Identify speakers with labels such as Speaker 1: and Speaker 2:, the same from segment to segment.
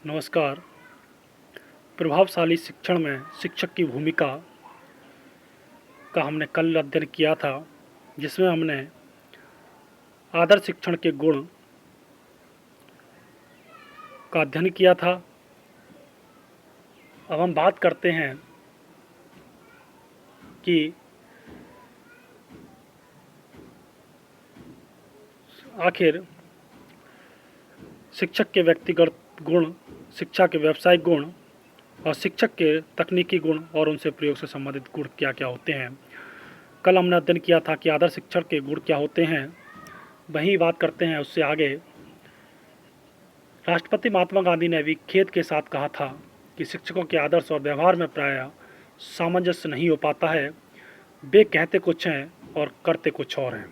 Speaker 1: नमस्कार। प्रभावशाली शिक्षण में शिक्षक की भूमिका का हमने कल अध्ययन किया था, जिसमें हमने आदर्श शिक्षण के गुण का अध्ययन किया था। अब हम बात करते हैं कि आखिर शिक्षक के व्यक्तिगत गुण, शिक्षा के व्यावसायिक गुण और शिक्षक के तकनीकी गुण और उनसे प्रयोग से संबंधित गुण क्या क्या होते हैं। कल हमने अध्ययन किया था कि आदर्श शिक्षण के गुण क्या होते हैं। वहीं बात करते हैं उससे आगे। राष्ट्रपति महात्मा गांधी ने भी खेद के साथ कहा था कि शिक्षकों के आदर्श और व्यवहार में प्रायः सामंजस्य नहीं हो पाता है। वे कहते कुछ हैं और करते कुछ और हैं।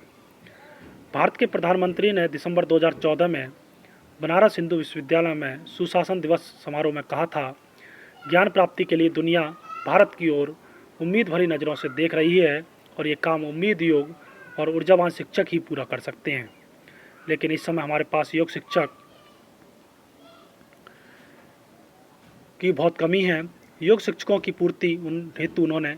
Speaker 1: भारत के प्रधानमंत्री ने दिसंबर 2014 में बनारस हिंदू विश्वविद्यालय में सुशासन दिवस समारोह में कहा था, ज्ञान प्राप्ति के लिए दुनिया भारत की ओर उम्मीद भरी नज़रों से देख रही है और ये काम उम्मीद योग और ऊर्जावान शिक्षक ही पूरा कर सकते हैं। लेकिन इस समय हमारे पास योग शिक्षक की बहुत कमी है। योग शिक्षकों की पूर्ति हेतु उन्होंने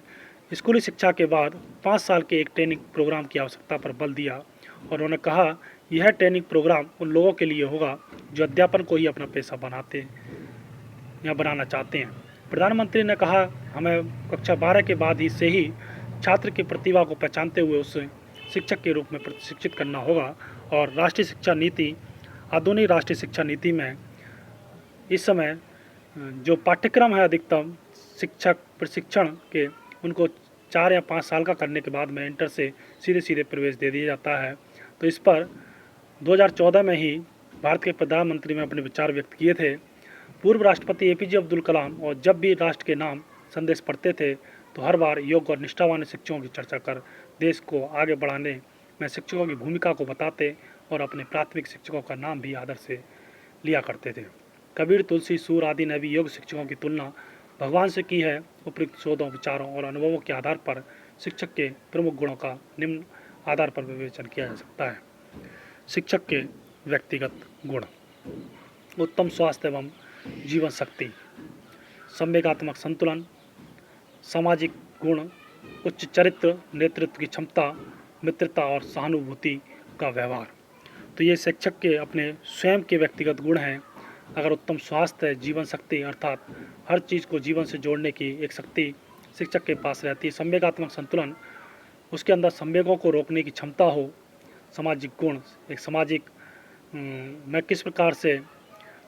Speaker 1: स्कूली शिक्षा के बाद 5 साल के एक ट्रेनिंग प्रोग्राम की आवश्यकता पर बल दिया और उन्होंने कहा यह ट्रेनिंग प्रोग्राम उन लोगों के लिए होगा जो अध्यापन को ही अपना पेशा बनाते या बनाना चाहते हैं। प्रधानमंत्री ने कहा हमें कक्षा 12 के बाद ही से ही छात्र की प्रतिभा को पहचानते हुए उसे शिक्षक के रूप में प्रशिक्षित करना होगा और राष्ट्रीय शिक्षा नीति, आधुनिक राष्ट्रीय शिक्षा नीति में इस समय जो पाठ्यक्रम है अधिकतम शिक्षक प्रशिक्षण के उनको 4 या 5 साल का करने के बाद में इंटर से सीधे प्रवेश दे दिया जाता है। तो इस पर 2014 में ही भारत के प्रधानमंत्री ने अपने विचार व्यक्त किए थे। पूर्व राष्ट्रपति APJ अब्दुल कलाम और जब भी राष्ट्र के नाम संदेश पढ़ते थे तो हर बार योग और निष्ठावान शिक्षकों की चर्चा कर देश को आगे बढ़ाने में शिक्षकों की भूमिका को बताते और अपने प्राथमिक शिक्षकों का नाम भी आदर से लिया करते थे। कबीर, तुलसी, सूर आदि ने भी योग शिक्षकों की तुलना भगवान से की है। उपयुक्त शोधों, विचारों और अनुभवों के आधार पर शिक्षक के प्रमुख गुणों का निम्न आधार पर विवेचन किया जा सकता है। शिक्षक के व्यक्तिगत गुण: उत्तम स्वास्थ्य एवं जीवन शक्ति, संवेगात्मक संतुलन, सामाजिक गुण, उच्च चरित्र, नेतृत्व की क्षमता, मित्रता और सहानुभूति का व्यवहार। तो ये शिक्षक के अपने स्वयं के व्यक्तिगत गुण हैं। अगर उत्तम स्वास्थ्य है, जीवन शक्ति अर्थात हर चीज़ को जीवन से जोड़ने की एक शक्ति शिक्षक के पास रहती है। संवेगात्मक संतुलन, उसके अंदर संवेगों को रोकने की क्षमता हो। सामाजिक गुण, एक सामाजिक मैं किस प्रकार से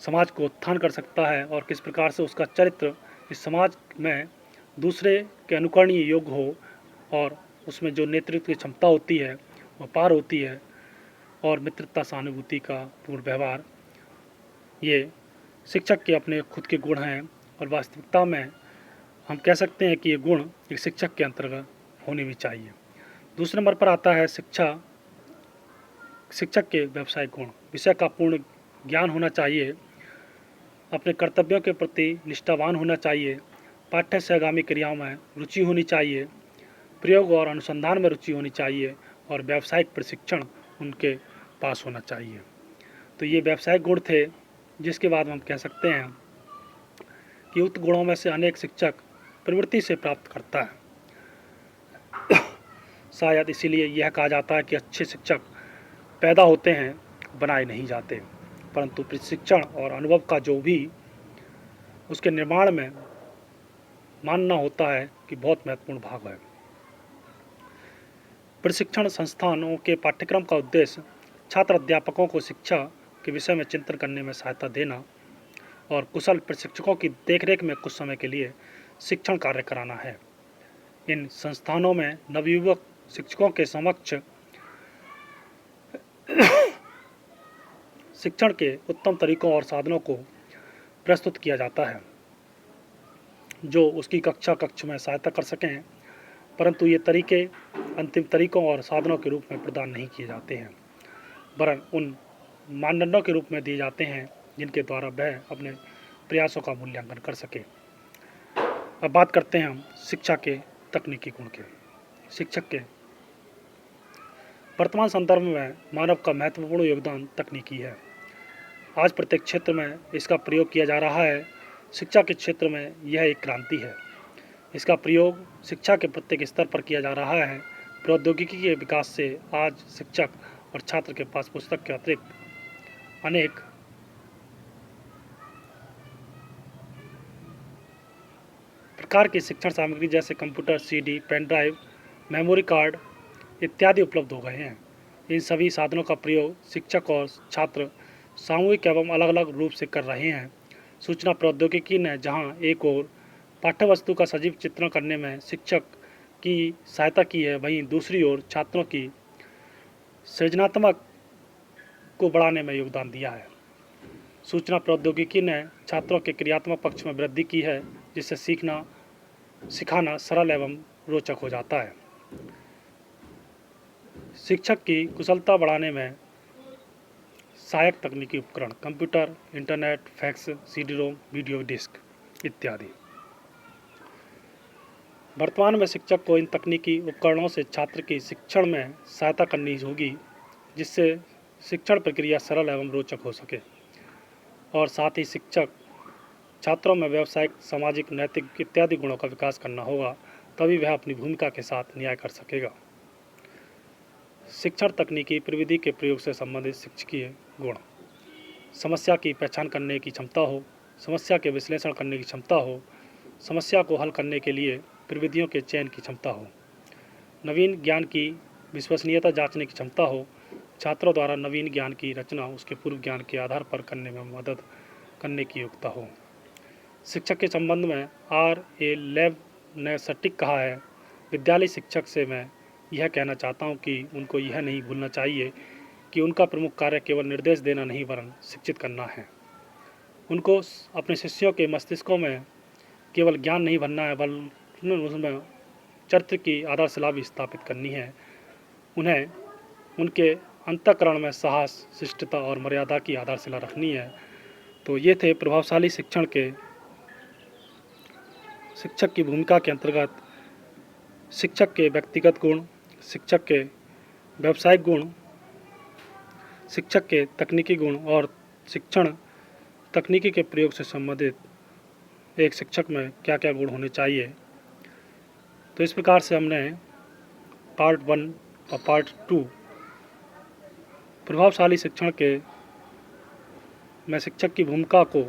Speaker 1: समाज को उत्थान कर सकता है और किस प्रकार से उसका चरित्र इस समाज में दूसरे के अनुकरणीय योग्य हो और उसमें जो नेतृत्व की क्षमता होती है वह पार होती है। और मित्रता, सहानुभूति का पूर्ण व्यवहार, ये शिक्षक के अपने खुद के गुण हैं और वास्तविकता में हम कह सकते हैं कि ये गुण एक शिक्षक के अंतर्गत होने भी चाहिए। दूसरे नंबर पर आता है शिक्षक के व्यावसायिक गुण। विषय का पूर्ण ज्ञान होना चाहिए, अपने कर्तव्यों के प्रति निष्ठावान होना चाहिए, पाठ्य सहगामी क्रियाओं में रुचि होनी चाहिए, प्रयोग और अनुसंधान में रुचि होनी चाहिए और व्यावसायिक प्रशिक्षण उनके पास होना चाहिए। तो ये व्यावसायिक गुण थे, जिसके बाद हम कह सकते हैं कि उक्त गुणों में से अनेक शिक्षक प्रवृत्ति से प्राप्त करता है। शायद इसीलिए यह कहा जाता है कि अच्छे शिक्षक पैदा होते हैं, बनाए नहीं जाते, परंतु प्रशिक्षण और अनुभव का जो भी उसके निर्माण में मानना होता है कि बहुत महत्वपूर्ण भाग है। प्रशिक्षण संस्थानों के पाठ्यक्रम का उद्देश्य छात्र अध्यापकों को शिक्षा के विषय में चिंतन करने में सहायता देना और कुशल प्रशिक्षकों की देखरेख में कुछ समय के लिए शिक्षण कार्य कराना है। इन संस्थानों में नवयुवक शिक्षकों के समक्ष शिक्षण के उत्तम तरीकों और साधनों को प्रस्तुत किया जाता है जो उसकी कक्ष में सहायता कर सकें, परंतु ये तरीके अंतिम तरीकों और साधनों के रूप में प्रदान नहीं किए जाते हैं, वरन उन मानदंडों के रूप में दिए जाते हैं जिनके द्वारा वह अपने प्रयासों का मूल्यांकन कर सके। अब बात करते हैं हम शिक्षा के तकनीकी गुण के। शिक्षक के वर्तमान संदर्भ में मानव का महत्वपूर्ण योगदान तकनीकी है। आज प्रत्येक क्षेत्र में इसका प्रयोग किया जा रहा है। शिक्षा के क्षेत्र में यह एक क्रांति है। इसका प्रयोग शिक्षा के प्रत्येक स्तर पर किया जा रहा है। प्रौद्योगिकी के विकास से आज शिक्षक और छात्र के पास पुस्तक के अतिरिक्त अनेक प्रकार की शिक्षण सामग्री जैसे computer, CD, pen drive, memory card इत्यादि उपलब्ध हो गए हैं। इन सभी साधनों का प्रयोग शिक्षक और छात्र सामूहिक एवं अलग अलग रूप से कर रहे हैं। सूचना प्रौद्योगिकी ने जहां एक ओर पाठ्यवस्तु का सजीव चित्रण करने में शिक्षक की सहायता की है, वहीं दूसरी ओर छात्रों की सृजनात्मक को बढ़ाने में योगदान दिया है। सूचना प्रौद्योगिकी ने छात्रों के क्रियात्मक पक्ष में वृद्धि की है, जिससे सिखाना सरल एवं रोचक हो जाता है। शिक्षक की कुशलता बढ़ाने में सहायक तकनीकी उपकरण computer, internet, fax, CD ROM, video disc इत्यादि। वर्तमान में शिक्षक को इन तकनीकी उपकरणों से छात्र की शिक्षण में सहायता करनी होगी, जिससे शिक्षण प्रक्रिया सरल एवं रोचक हो सके और साथ ही शिक्षक छात्रों में व्यावसायिक, सामाजिक, नैतिक इत्यादि गुणों का विकास करना होगा, तभी वह अपनी भूमिका के साथ न्याय कर सकेगा। शिक्षण तकनीकी प्रविधि के प्रयोग से संबंधित शिक्षकीय गुण: समस्या की पहचान करने की क्षमता हो, समस्या के विश्लेषण करने की क्षमता हो, समस्या को हल करने के लिए प्रविधियों के चयन की क्षमता हो, नवीन ज्ञान की विश्वसनीयता जांचने की क्षमता हो, छात्रों द्वारा नवीन ज्ञान की रचना उसके पूर्व ज्ञान के आधार पर करने में मदद करने की योग्यता हो। शिक्षक के संबंध में R.A. लेब ने सटीक कहा है, विद्यालय शिक्षक से मैं यह कहना चाहता हूँ कि उनको यह नहीं भूलना चाहिए कि उनका प्रमुख कार्य केवल निर्देश देना नहीं वरन शिक्षित करना है। उनको अपने शिष्यों के मस्तिष्कों में केवल ज्ञान नहीं भरना है, बल्कि उसमें चरित्र की आधारशिला भी स्थापित करनी है। उन्हें उनके अंतःकरण में साहस, शिष्टता और मर्यादा की आधारशिला रखनी है। तो ये थे प्रभावशाली शिक्षक की भूमिका के अंतर्गत शिक्षक के व्यक्तिगत गुण, शिक्षक के व्यावसायिक गुण, शिक्षक के तकनीकी गुण और शिक्षण तकनीकी के प्रयोग से संबंधित एक शिक्षक में क्या क्या गुण होने चाहिए। तो इस प्रकार से हमने पार्ट 1 और पार्ट 2 प्रभावशाली शिक्षण के में शिक्षक की भूमिका को,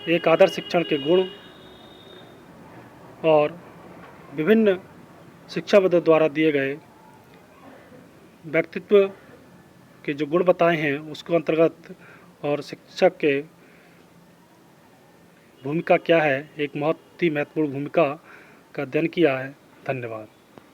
Speaker 1: एक आदर्श शिक्षण के गुण और विभिन्न शिक्षाविदों द्वारा दिए गए व्यक्तित्व के जो गुण बताए हैं उसको अंतर्गत और शिक्षक के भूमिका क्या है, एक बहुत ही महत्वपूर्ण भूमिका का अध्ययन किया है। धन्यवाद।